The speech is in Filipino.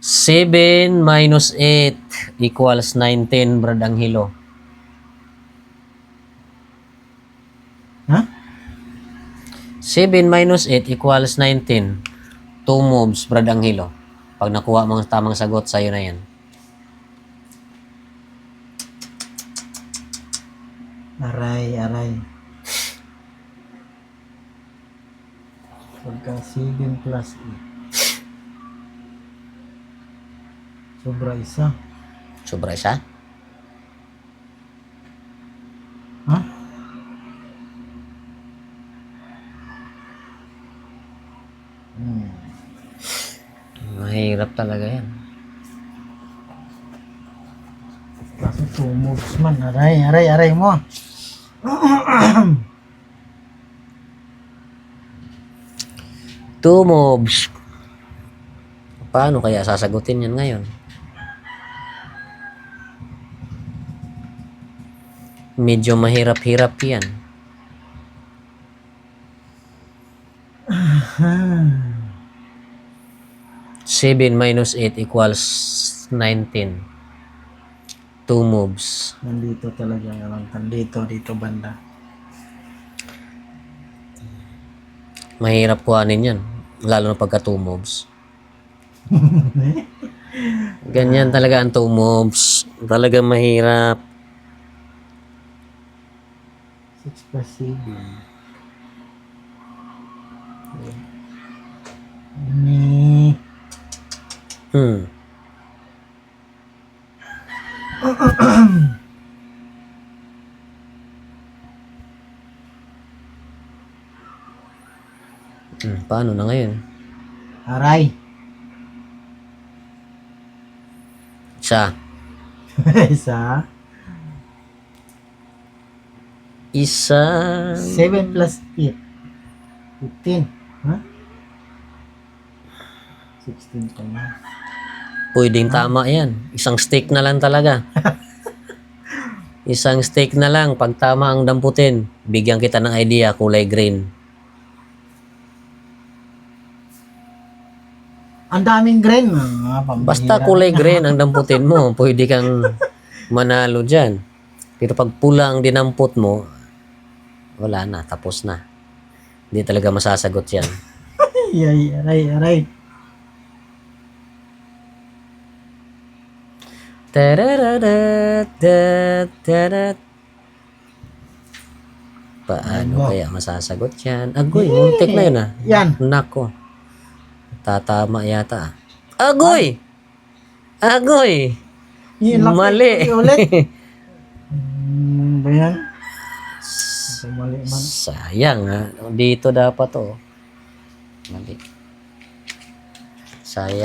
7 minus 8 equals 19, Brad Anghelo. Ha? 7 minus 8 equals 19. 2 moves, Brad Anghelo. Pag nakuha mo ang tamang sagot, sa'yo na yan. Aray. Pagka 7 plus 8. Sobra isa. Sobra isa? Ha? Mahirap talaga yan. Kaso 2 moves man. Aray mo. Two moves. Paano kaya sasagutin yan ngayon? Medyo mahirap-hirap yan. 7 minus 8 equals 19. 2 moves. Nandito talaga ang dito banda. Mahirap kuhanin yan. Lalo na pagka 2 moves. Ganyan talaga ang 2 moves. Talaga mahirap. 6 plus 7. Ni. Paano na ngayon? Aray. Isa. Isa. 7 plus 8. 15. Ha? 16 pa na. Pwedeng tama yan. Isang steak na lang talaga. Isang steak na lang. Pag tama ang damputin, bigyan kita ng idea, kulay green. Ang daming green. Basta kulay green ang damputin mo, pwede kang manalo dyan. Pero pag pula ang dinampot mo, wala na, tapos na. Hindi talaga masasagot yan. Aray. Paano kaya masasagot yan? Agoy, muntik na yun ah. Yan. Nako. Tatama yata. Agoy! Mali. Ulit. Ba yan? Mali man. Sayang ha. Dito dapat oh. Mali. Sayang.